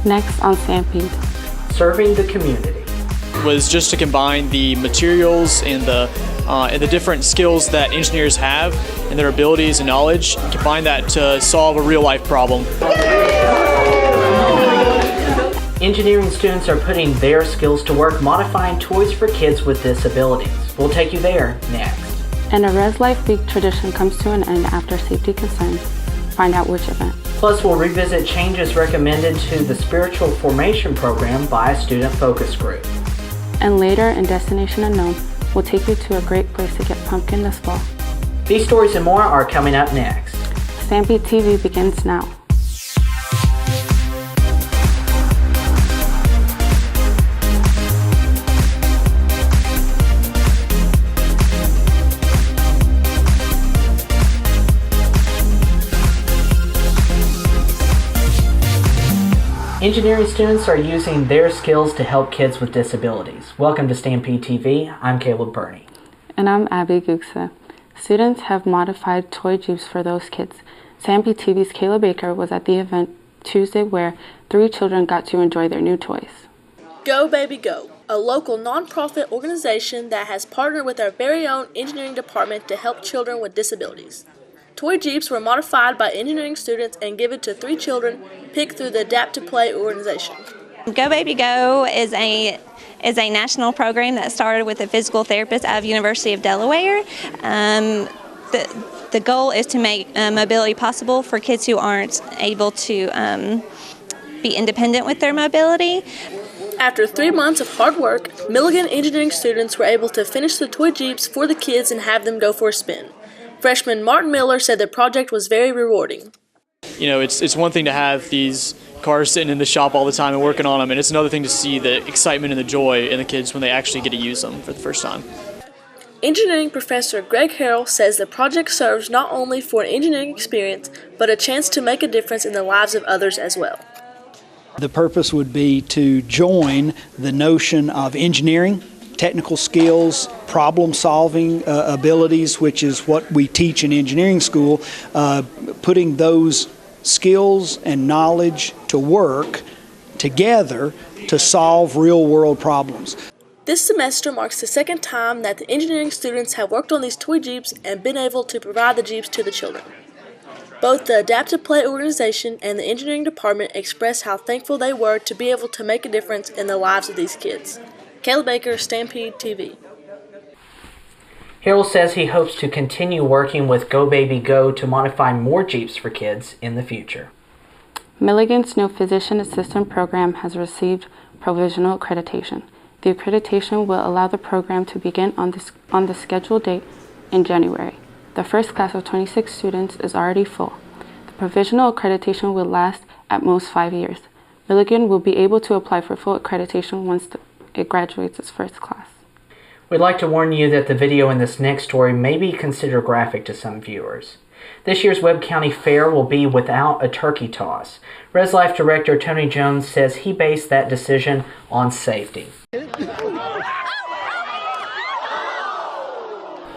Next on Stampede. Serving the community. Was just to combine the materials and the different skills that engineers have and their abilities and knowledge, and combine that to solve a real-life problem. Engineering students are putting their skills to work modifying toys for kids with disabilities. We'll take you there next. And a Res Life Week tradition comes to an end after safety concerns. Find out which event. Plus, we'll revisit changes recommended to the Spiritual Formation Program by a student focus group. And later in Destination Unknown, we'll take you to a great place to get pumpkin this fall. These stories and more are coming up next. StampedeTV begins now. Engineering students are using their skills to help kids with disabilities. Welcome to Stampede TV. I'm Caleb Burney. And I'm Aabie Gugsa. Students have modified toy jeeps for those kids. Stampede TV's Kayla Baker was at the event Tuesday where 3 children got to enjoy their new toys. Go Baby Go, a local nonprofit organization that has partnered with our very own engineering department to help children with disabilities. Toy Jeeps were modified by engineering students and given to 3 children picked through the Adapt to Play organization. Go Baby Go is a national program that started with a physical therapist out of University of Delaware. The goal is to make mobility possible for kids who aren't able to be independent with their mobility. After 3 months of hard work, Milligan engineering students were able to finish the toy Jeeps for the kids and have them go for a spin. Freshman Martin Miller said the project was very rewarding. You know, it's one thing to have these cars sitting in the shop all the time and working on them, and it's another thing to see the excitement and the joy in the kids when they actually get to use them for the first time. Engineering professor Greg Harrell says the project serves not only for an engineering experience, but a chance to make a difference in the lives of others as well. The purpose would be to join the notion of engineering, technical skills, problem-solving abilities, which is what we teach in engineering school, putting those skills and knowledge to work together to solve real-world problems. This semester marks the second time that the engineering students have worked on these toy Jeeps and been able to provide the Jeeps to the children. Both the Adapt to Play organization and the engineering department expressed how thankful they were to be able to make a difference in the lives of these kids. Kayla Baker, Stampede TV. Harrell says he hopes to continue working with Go Baby Go to modify more Jeeps for kids in the future. Milligan's new physician assistant program has received provisional accreditation. The accreditation will allow the program to begin on the scheduled date in January. The first class of 26 students is already full. The provisional accreditation will last at most 5 years. Milligan will be able to apply for full accreditation once it graduates its first class. We'd like to warn you that the video in this next story may be considered graphic to some viewers. This year's Webb County Fair will be without a turkey toss. Res Life Director Tony Jones says he based that decision on safety.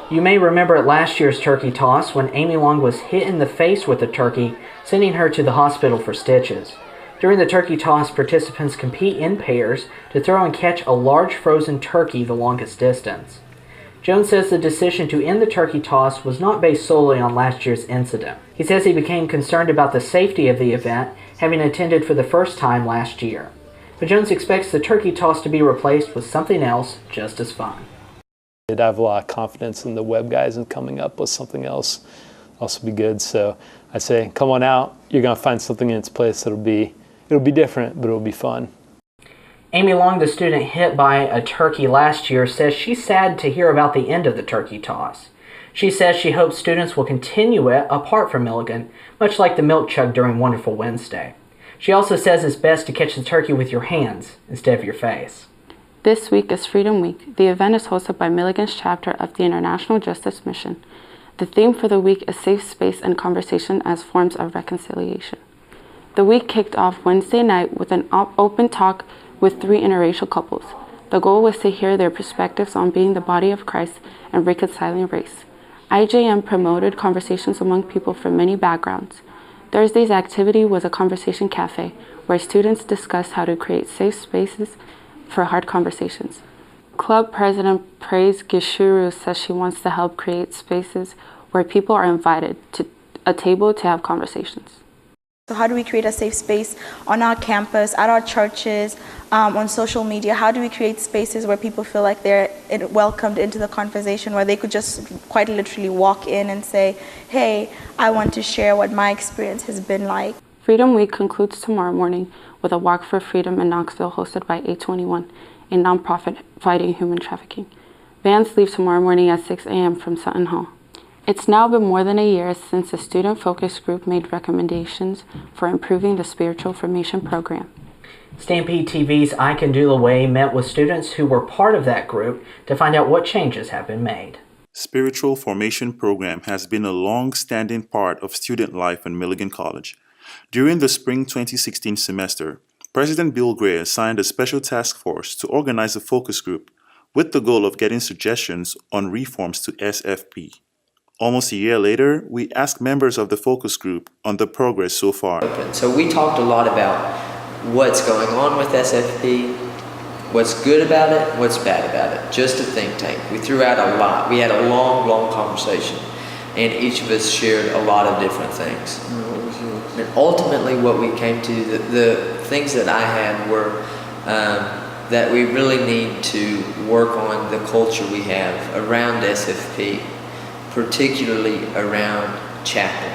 You may remember at last year's turkey toss when Aabie Long was hit in the face with a turkey, sending her to the hospital for stitches. During the turkey toss, participants compete in pairs to throw and catch a large frozen turkey the longest distance. Jones says the decision to end the turkey toss was not based solely on last year's incident. He says he became concerned about the safety of the event, having attended for the first time last year. But Jones expects the turkey toss to be replaced with something else just as fun. I have a lot of confidence in the Webb guys and coming up with something else also be good. So I say, come on out. You're going to find something in its place that'll be different, but it'll be fun. Aabie Long, the student hit by a turkey last year, says she's sad to hear about the end of the turkey toss. She says she hopes students will continue it apart from Milligan, much like the milk chug during Wonderful Wednesday. She also says it's best to catch the turkey with your hands instead of your face. This week is Freedom Week. The event is hosted by Milligan's chapter of the International Justice Mission. The theme for the week is safe space and conversation as forms of reconciliation. The week kicked off Wednesday night with an open talk with 3 interracial couples. The goal was to hear their perspectives on being the body of Christ and reconciling race. IJM promoted conversations among people from many backgrounds. Thursday's activity was a conversation cafe where students discussed how to create safe spaces for hard conversations. Club President Praise Gishuru says she wants to help create spaces where people are invited to a table to have conversations. So how do we create a safe space on our campus, at our churches, on social media? How do we create spaces where people feel like they're welcomed into the conversation, where they could just quite literally walk in and say, hey, I want to share what my experience has been like. Freedom Week concludes tomorrow morning with a Walk for Freedom in Knoxville hosted by 821, a nonprofit fighting human trafficking. Vans leave tomorrow morning at 6 a.m. from Sutton Hall. It's now been more than a year since the student focus group made recommendations for improving the spiritual formation program. StampedeTV's I Can Do the Way met with students who were part of that group to find out what changes have been made. Spiritual formation program has been a long-standing part of student life in Milligan College. During the spring 2016 semester, President Bill Gray assigned a special task force to organize a focus group with the goal of getting suggestions on reforms to SFP. Almost a year later, we asked members of the focus group on the progress so far. So we talked a lot about what's going on with SFP, what's good about it, what's bad about it. Just a think tank. We threw out a lot. We had a long conversation, and each of us shared a lot of different things. And ultimately what we came to, the things that I had were that we really need to work on the culture we have around SFP, particularly around chapel.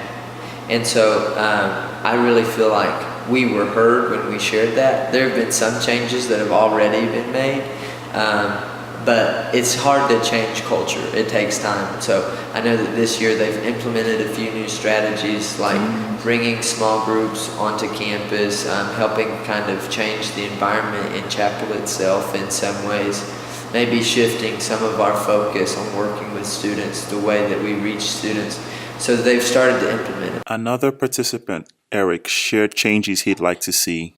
And so I really feel like we were heard when we shared that. There have been some changes that have already been made, but it's hard to change culture. It takes time. So I know that this year they've implemented a few new strategies, like bringing small groups onto campus, helping kind of change the environment in chapel itself in some ways, maybe shifting some of our focus on working with students, the way that we reach students. So they've started to implement it. Another participant, Eric, shared changes he'd like to see.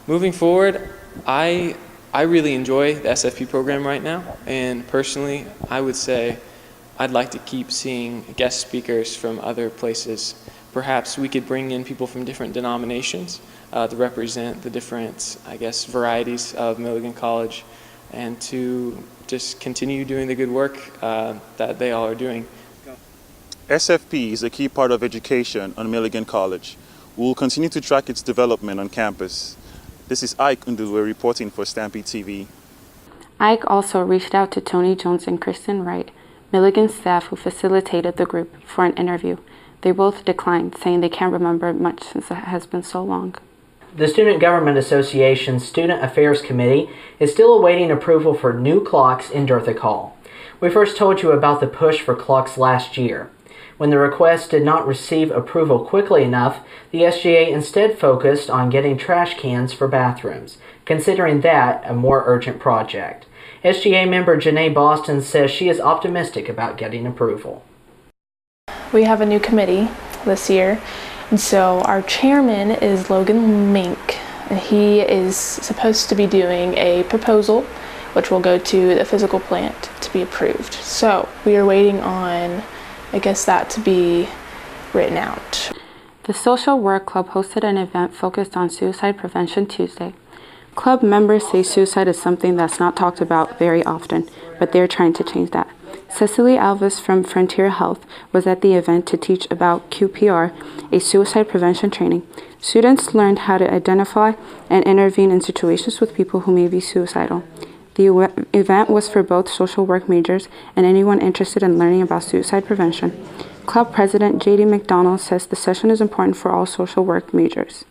Moving forward, I really enjoy the SFP program right now, and personally, I would say I'd like to keep seeing guest speakers from other places. Perhaps we could bring in people from different denominations to represent the different, varieties of Milligan College, and to just continue doing the good work that they all are doing. SFP is a key part of education on Milligan College. We will continue to track its development on campus. This is Ike Ndulwe reporting for StampedeTV. Ike also reached out to Tony Jones and Kristen Wright, Milligan staff who facilitated the group, for an interview. They both declined, saying they can't remember much since it has been so long. The Student Government Association's Student Affairs Committee is still awaiting approval for new clocks in Durthick Hall. We first told you about the push for clocks last year. When the request did not receive approval quickly enough, the SGA instead focused on getting trash cans for bathrooms, considering that a more urgent project. SGA member Janae Boston says she is optimistic about getting approval. We have a new committee this year, and so our chairman is Logan Mink, and he is supposed to be doing a proposal which will go to the physical plant to be approved. So we are waiting on that to be written out. The Social Work Club hosted an event focused on suicide prevention Tuesday. Club members say suicide is something that's not talked about very often, but they're trying to change that. Cecily Alvis from Frontier Health was at the event to teach about QPR, a suicide prevention training. Students learned how to identify and intervene in situations with people who may be suicidal. The event was for both social work majors and anyone interested in learning about suicide prevention. Club President J.D. McDonald says the session is important for all social work majors.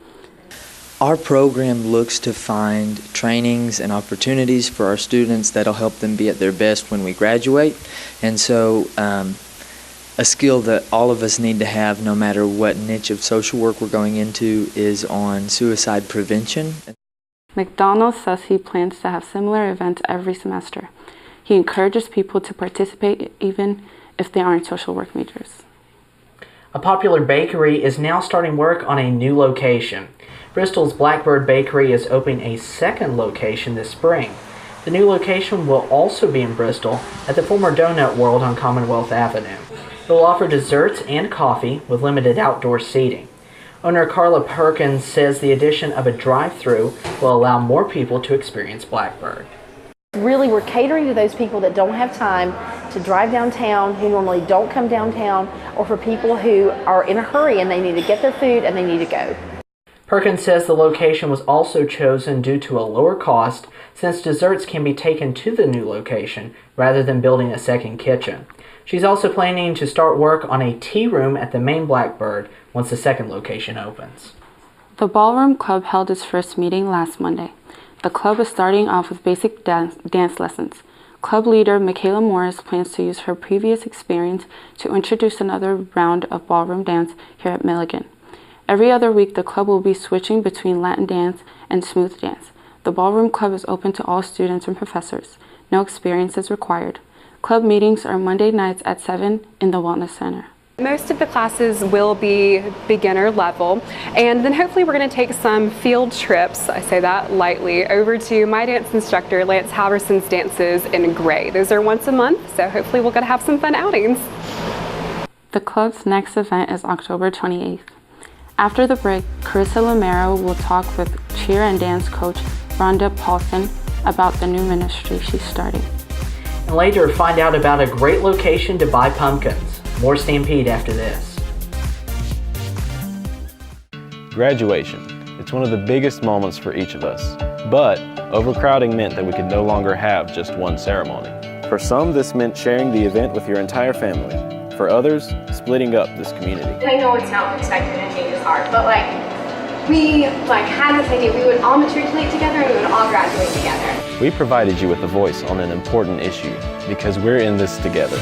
Our program looks to find trainings and opportunities for our students that'll help them be at their best when we graduate. And so a skill that all of us need to have, no matter what niche of social work we're going into, is on suicide prevention. McDonald says he plans to have similar events every semester. He encourages people to participate even if they aren't social work majors. A popular bakery is now starting work on a new location. Bristol's Blackbird Bakery is opening a second location this spring. The new location will also be in Bristol at the former Donut World on Commonwealth Avenue. It will offer desserts and coffee with limited outdoor seating. Owner Carla Perkins says the addition of a drive-thru will allow more people to experience Blackbird. Really, we're catering to those people that don't have time to drive downtown, who normally don't come downtown, or for people who are in a hurry and they need to get their food and they need to go. Perkins says the location was also chosen due to a lower cost since desserts can be taken to the new location rather than building a second kitchen. She's also planning to start work on a tea room at the main Blackbird once the second location opens. The Ballroom Club held its first meeting last Monday. The club is starting off with basic dance lessons. Club leader Michaela Morris plans to use her previous experience to introduce another round of ballroom dance here at Milligan. Every other week, the club will be switching between Latin dance and smooth dance. The Ballroom Club is open to all students and professors. No experience is required. Club meetings are Monday nights at 7 in the Wellness Center. Most of the classes will be beginner level, and then hopefully we're going to take some field trips, I say that lightly, over to my dance instructor Lance Halverson's dances in Gray. Those are once a month, so hopefully we'll get to have some fun outings. The club's next event is October 28th. After the break, Carissa Lamero will talk with cheer and dance coach Rhonda Paulson about the new ministry she's starting. And later, find out about a great location to buy pumpkins. More Stampede after this. Graduation. It's one of the biggest moments for each of us. But overcrowding meant that we could no longer have just one ceremony. For some, this meant sharing the event with your entire family. For others, splitting up this community. I know it's not expected and change is hard, but we had this idea. We would all matriculate together and we would all graduate together. We provided you with a voice on an important issue because we're in this together.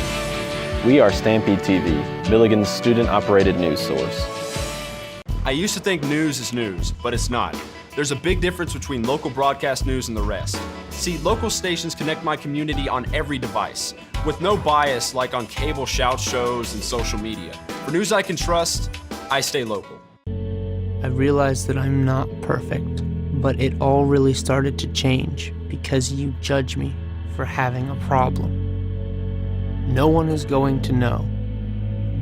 We are StampedeTV, Milligan's student-operated news source. I used to think news is news, but it's not. There's a big difference between local broadcast news and the rest. See, local stations connect my community on every device, with no bias like on cable shout shows and social media. For news I can trust, I stay local. I realized that I'm not perfect, but it all really started to change because you judge me for having a problem. No one is going to know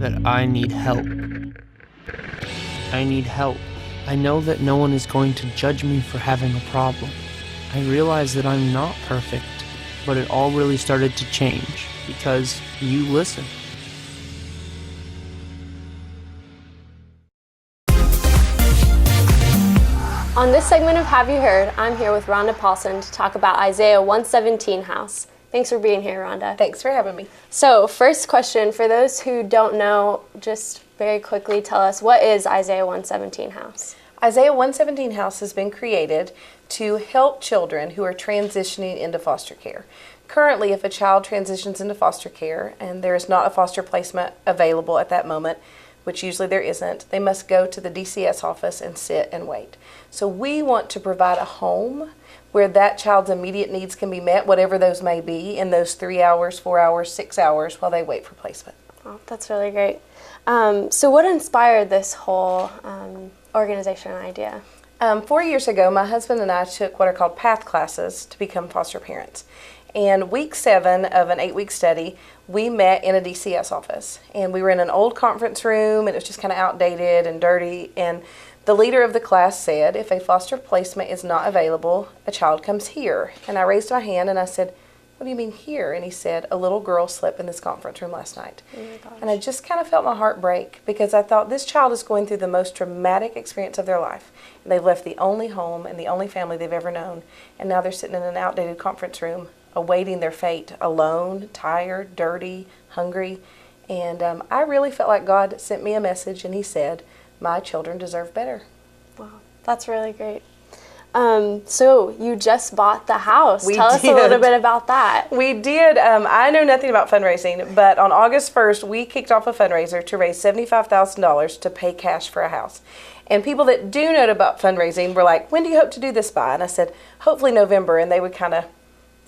that I need help. I need help. I know that no one is going to judge me for having a problem. I realize that I'm not perfect, but it all really started to change because you listen. On this segment of Have You Heard, I'm here with Rhonda Paulson to talk about Isaiah 117 House. Thanks for being here, Rhonda. Thanks for having me. So, first question, for those who don't know, just very quickly tell us, what is Isaiah 117 House? Isaiah 117 House has been created to help children who are transitioning into foster care. Currently, if a child transitions into foster care and there is not a foster placement available at that moment, which usually there isn't, they must go to the DCS office and sit and wait. So we want to provide a home where that child's immediate needs can be met, whatever those may be, in those 3 hours, 4 hours, 6 hours while they wait for placement. Oh, that's really great. So what inspired this whole organization idea? 4 years ago, my husband and I took what are called PATH classes to become foster parents. And week 7 of an 8-week study, we met in a DCS office. And we were in an old conference room, and it was just kind of outdated and dirty. And the leader of the class said, if a foster placement is not available, a child comes here. And I raised my hand and I said, what do you mean here? And he said, a little girl slept in this conference room last night. Oh my gosh. And I just kind of felt my heart break because I thought this child is going through the most traumatic experience of their life. And they've left the only home and the only family they've ever known. And now they're sitting in an outdated conference room awaiting their fate, alone, tired, dirty, hungry. And I really felt like God sent me a message and he said, my children deserve better. Wow, that's really great. So you just bought the house. Tell us a little bit about that. We did. I know nothing about fundraising, but on August 1st, we kicked off a fundraiser to raise $75,000 to pay cash for a house. And people that do know about fundraising were like, when do you hope to do this by? And I said, hopefully November. And they would kind of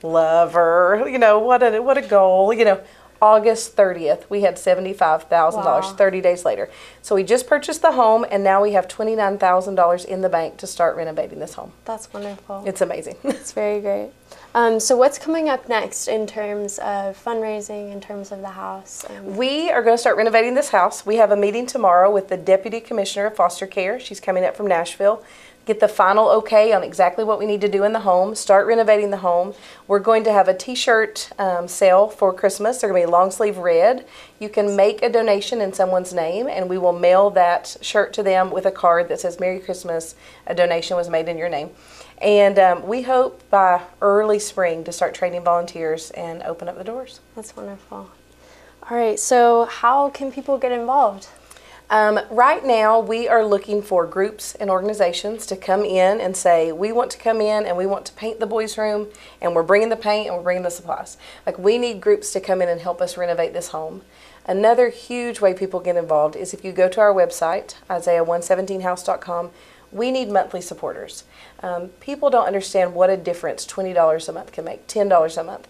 love her, what a goal, August 30th, we had $75,000, 30 days later. So we just purchased the home, and now we have $29,000 in the bank to start renovating this home. That's wonderful. It's amazing. It's very great. So what's coming up next in terms of fundraising, in terms of the house? We are going to start renovating this house. We have a meeting tomorrow with the Deputy Commissioner of Foster Care. She's coming up from Nashville. Get the final okay on exactly what we need to do in the home, start renovating the home. We're going to have a t-shirt sale for Christmas. They're going to be long sleeve red. You can make a donation in someone's name, and we will mail that shirt to them with a card that says Merry Christmas, a donation was made in your name. And we hope by early spring to start training volunteers and open up the doors. That's wonderful. All right, so how can people get involved? Right now, we are looking for groups and organizations to come in and say, we want to come in and we want to paint the boys' room, and we're bringing the paint and we're bringing the supplies. Like, we need groups to come in and help us renovate this home. Another huge way people get involved is if you go to our website, Isaiah117house.com, we need monthly supporters. People don't understand what a difference $20 a month can make, $10 a month.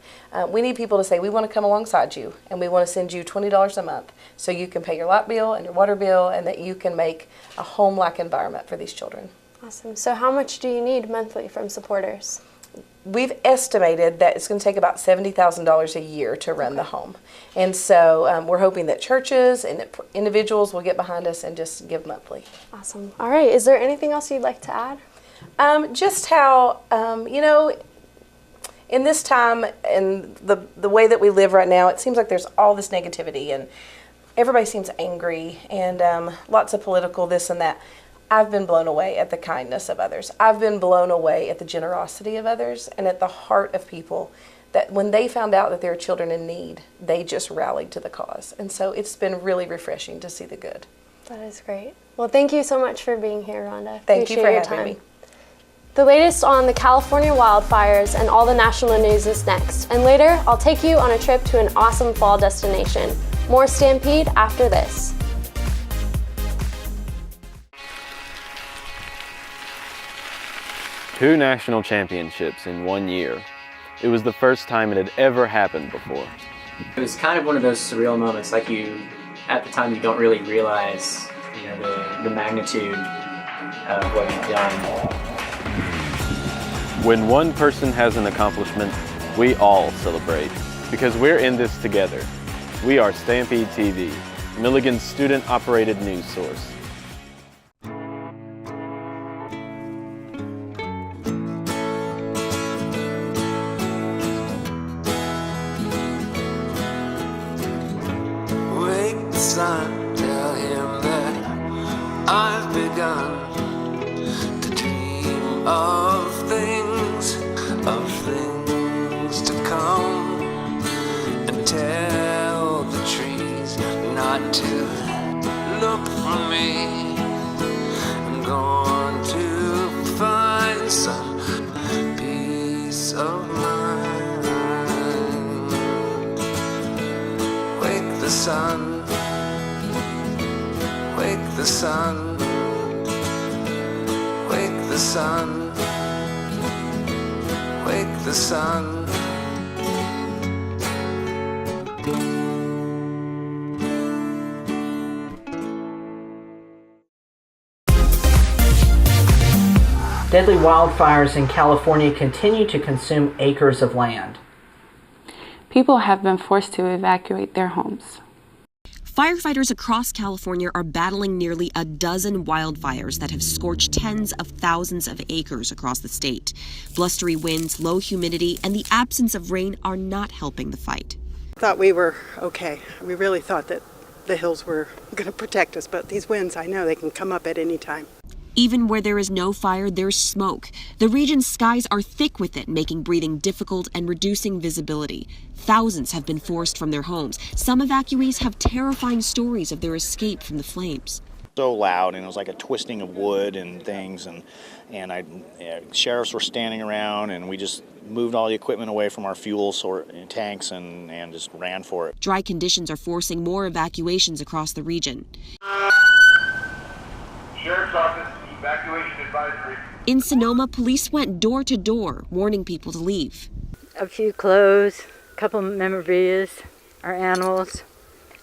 We need people to say, we want to come alongside you, and we want to send you $20 a month so you can pay your light bill and your water bill, and that you can make a home-like environment for these children. Awesome. So how much do you need monthly from supporters? We've estimated that it's going to take about $70,000 a year to run the home. And so we're hoping that churches and individuals will get behind us and just give monthly. Awesome. All right. Is there anything else you'd like to add? Just how, you know, in this time and the way that we live right now, it seems like there's all this negativity and everybody seems angry and lots of political this and that. I've been blown away at the kindness of others. I've been blown away at the generosity of others and at the heart of people that when they found out that there are children in need, they just rallied to the cause. And so it's been really refreshing to see the good. That is great. Well, thank you so much for being here, Rhonda. Thank you for having me. The latest on the California wildfires and all the national news is next. And later, I'll take you on a trip to an awesome fall destination. More Stampede after this. Two national championships in 1 year. It was the first time it had ever happened before. It was kind of one of those surreal moments, like at the time you don't really realize, you know, the magnitude of what you've done. When one person has an accomplishment, we all celebrate, because we're in this together. We are StampedeTV, Milligan's student-operated news source. Son, tell him that I've begun to dream of things to come, and tell the trees not to look for me. I'm going to find some peace of mind. Wake the sun. Wake the sun, wake the sun, wake the sun. Deadly wildfires in California continue to consume acres of land. People have been forced to evacuate their homes. Firefighters across California are battling nearly a dozen wildfires that have scorched tens of thousands of acres across the state. Blustery winds, low humidity, and the absence of rain are not helping the fight. Thought we were okay. We really thought that the hills were going to protect us, but these winds, I know they can come up at any time. Even where there is no fire, there's smoke. The region's skies are thick with it, making breathing difficult and reducing visibility. Thousands have been forced from their homes. Some evacuees have terrifying stories of their escape from the flames. So loud, and it was like a twisting of wood and things, and sheriffs were standing around, and we just moved all the equipment away from our fuel tanks and just ran for it. Dry conditions are forcing more evacuations across the region. Sheriff's Office, evacuation advisory. In Sonoma, police went door to door, warning people to leave. A few clothes, a couple memorabilia, our animals,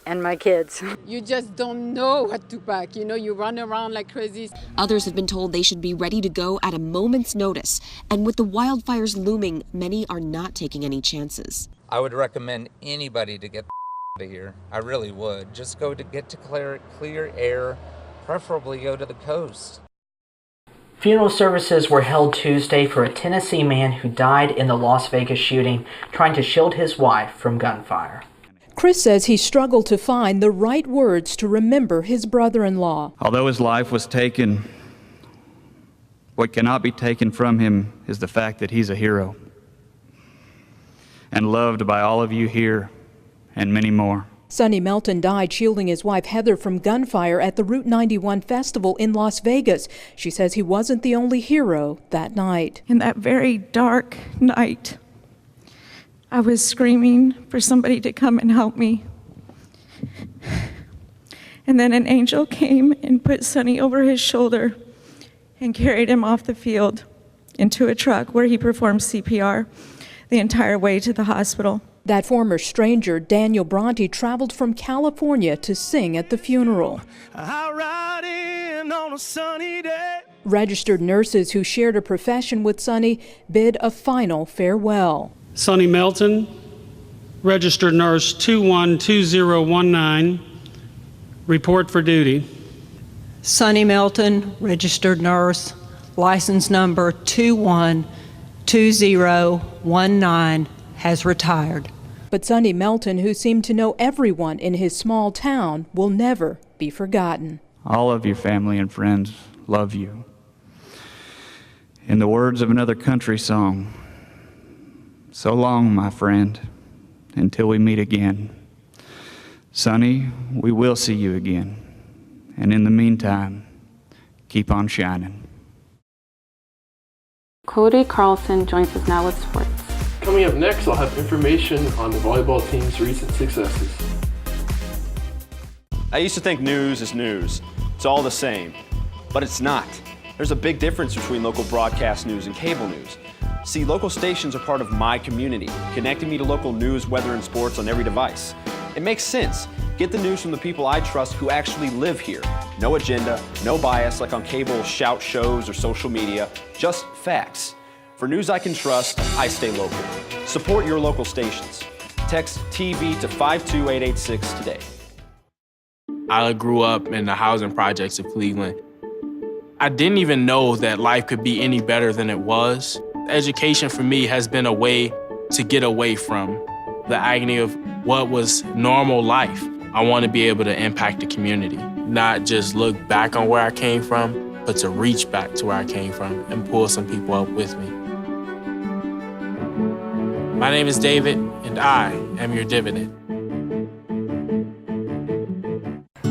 and my kids. You just don't know what to pack. You know, you run around like crazy. Others have been told they should be ready to go at a moment's notice. And with the wildfires looming, many are not taking any chances. I would recommend anybody to get out of here. I really would. Just go to get to clear air, preferably go to the coast. Funeral services were held Tuesday for a Tennessee man who died in the Las Vegas shooting, trying to shield his wife from gunfire. Chris says he struggled to find the right words to remember his brother-in-law. Although his life was taken, what cannot be taken from him is the fact that he's a hero and loved by all of you here and many more. Sonny Melton died shielding his wife Heather from gunfire at the Route 91 festival in Las Vegas. She says he wasn't the only hero that night. In that very dark night, I was screaming for somebody to come and help me. And then an angel came and put Sonny over his shoulder and carried him off the field into a truck where he performed CPR the entire way to the hospital. That former stranger, Daniel Bronte, traveled from California to sing at the funeral. I ride in on a sunny day. Registered nurses who shared a profession with Sonny bid a final farewell. Sonny Melton, registered nurse 212019, report for duty. Sonny Melton, registered nurse, license number 212019, has retired. But Sonny Melton, who seemed to know everyone in his small town, will never be forgotten. All of your family and friends love you. In the words of another country song, so long, my friend, until we meet again. Sonny, we will see you again. And in the meantime, keep on shining. Cody Carlson joins us now with sports. Coming up next, I'll have information on the volleyball team's recent successes. I used to think news is news. It's all the same. But it's not. There's a big difference between local broadcast news and cable news. See, local stations are part of my community, connecting me to local news, weather, and sports on every device. It makes sense. Get the news from the people I trust who actually live here. No agenda, no bias like on cable shout shows or social media, just facts. For news I can trust, I stay local. Support your local stations. Text TV to 52886 today. I grew up in the housing projects of Cleveland. I didn't even know that life could be any better than it was. Education for me has been a way to get away from the agony of what was normal life. I want to be able to impact the community, not just look back on where I came from, but to reach back to where I came from and pull some people up with me. My name is David, and I am your dividend.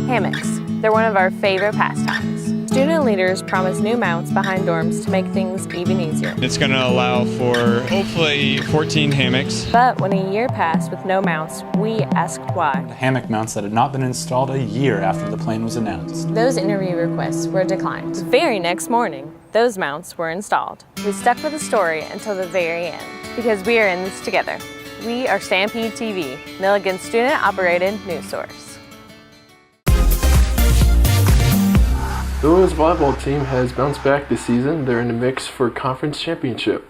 Hammocks. They're one of our favorite pastimes. Student leaders promise new mounts behind dorms to make things even easier. It's going to allow for hopefully 14 hammocks. But when a year passed with no mounts, we asked why. The hammock mounts that had not been installed a year after the plan was announced. Those interview requests were declined. The very next morning, those mounts were installed. We stuck with the story until the very end, because we are in this together. We are StampedeTV, Milligan's student-operated news source. The women's volleyball team has bounced back this season. They're in the mix for conference championship.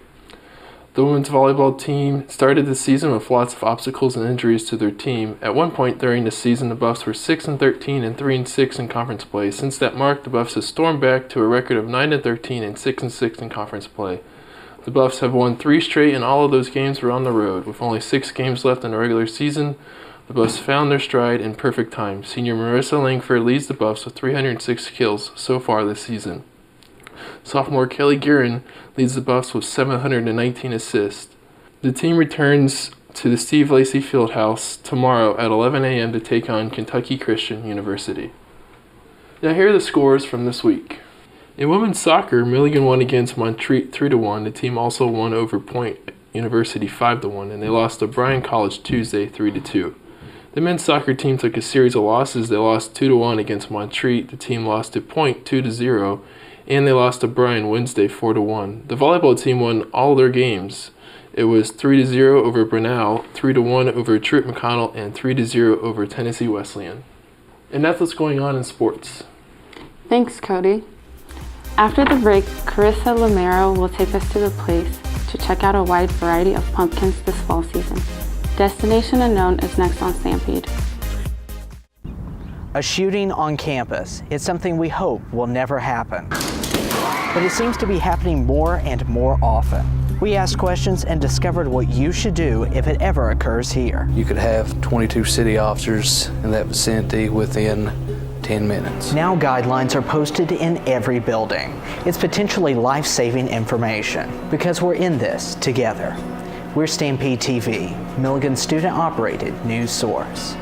The women's volleyball team started the season with lots of obstacles and injuries to their team. At one point during the season, the Buffs were 6-13 and 3-6 in conference play. Since that mark, the Buffs have stormed back to a record of 9-13 and 6-6 in conference play. The Buffs have won 3 straight, and all of those games were on the road. With only 6 games left in the regular season, the Buffs found their stride in perfect time. Senior Marissa Langford leads the Buffs with 306 kills so far this season. Sophomore Kelly Guerin leads the Buffs with 719 assists. The team returns to the Steve Lacey Fieldhouse tomorrow at 11 a.m. to take on Kentucky Christian University. Now here are the scores from this week. In women's soccer, Milligan won against Montreat 3-1. The team also won over Point University 5-1, and they lost to Bryan College Tuesday 3-2. The men's soccer team took a series of losses. They lost 2-1 against Montreat. The team lost to Point 2-0, and they lost to Bryan Wednesday 4-1. The volleyball team won all their games It was 3-0 over Brunel, 3-1 over Truett McConnell, and 3-0 over Tennessee Wesleyan. And that's what's going on in sports. Thanks, Cody. After the break, Carissa Lamero will take us to the place to check out a wide variety of pumpkins this fall season. Destination Unknown is next on Stampede. A shooting on campus. It's something we hope will never happen. But it seems to be happening more and more often. We asked questions and discovered what you should do if it ever occurs here. You could have 22 city officers in that vicinity within 10 minutes. Now guidelines are posted in every building. It's potentially life-saving information because we're in this together. We're Stampede TV, Milligan student-operated news source.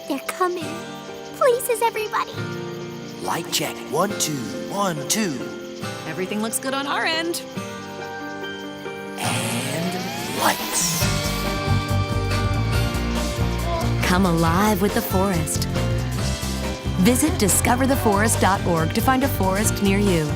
They're coming. Places, everybody. Light check. 1, 2, 1, 2. Everything looks good on our end. And lights. Come alive with the forest. Visit discovertheforest.org to find a forest near you.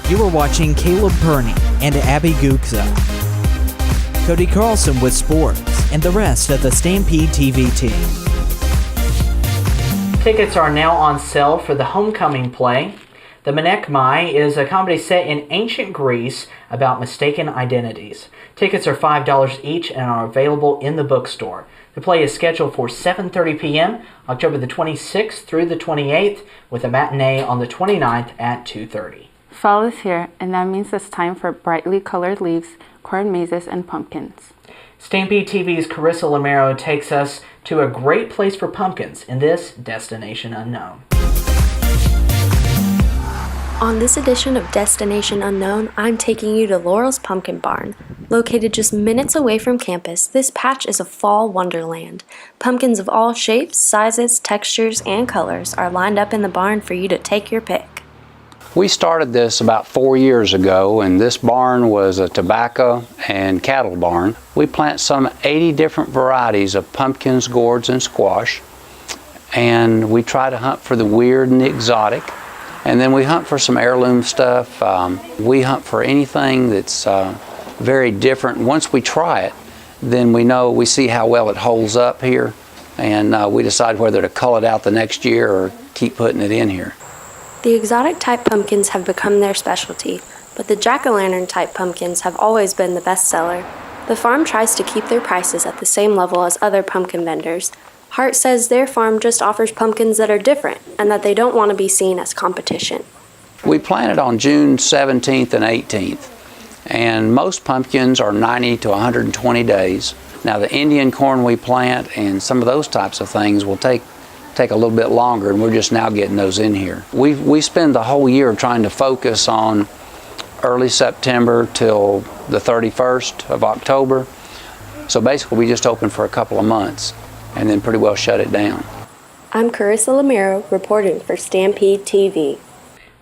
You are watching Caleb Perney and Aabie Guksa, Cody Carlson with sports, and the rest of the Stampede TV team. Tickets are now on sale for the homecoming play. The Menechmai is a comedy set in ancient Greece about mistaken identities. Tickets are $5 each and are available in the bookstore. The play is scheduled for 7:30 p.m. October the 26th through the 28th, with a matinee on the 29th at 2:30. Fall is here, and that means it's time for brightly colored leaves, corn mazes, and pumpkins. Stampede TV's Carissa Lamero takes us to a great place for pumpkins in this Destination Unknown. On this edition of Destination Unknown, I'm taking you to Laurel's Pumpkin Barn. Located just minutes away from campus, this patch is a fall wonderland. Pumpkins of all shapes, sizes, textures, and colors are lined up in the barn for you to take your pick. We started this about 4 years ago, and this barn was a tobacco and cattle barn. We plant some 80 different varieties of pumpkins, gourds, and squash, and we try to hunt for the weird and the exotic, and then we hunt for some heirloom stuff. We hunt for anything that's very different. Once we try it, then we see how well it holds up here, and we decide whether to cull it out the next year or keep putting it in here. The exotic type pumpkins have become their specialty, but the jack-o'-lantern type pumpkins have always been the best seller. The farm tries to keep their prices at the same level as other pumpkin vendors. Hart says their farm just offers pumpkins that are different and that they don't want to be seen as competition. We planted on June 17th and 18th, and most pumpkins are 90 to 120 days. Now the Indian corn we plant and some of those types of things will take a little bit longer, and we're just now getting those in here. We spend the whole year trying to focus on early September till the 31st of October. So basically we just open for a couple of months and then pretty well shut it down. I'm Carissa Lamero reporting for Stampede TV.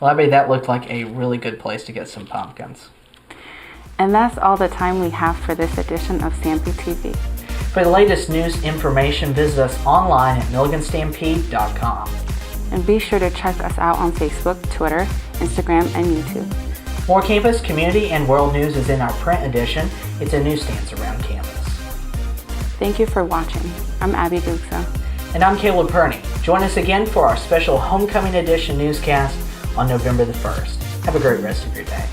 Well, Aabie, that looked like a really good place to get some pumpkins. And that's all the time we have for this edition of Stampede TV. For the latest news information, visit us online at milliganstampede.com. And be sure to check us out on Facebook, Twitter, Instagram, and YouTube. More campus, community, and world news is in our print edition. It's in newsstands around campus. Thank you for watching. I'm Aabie Guksa. And I'm Caleb Perney. Join us again for our special Homecoming Edition newscast on November the 1st. Have a great rest of your day.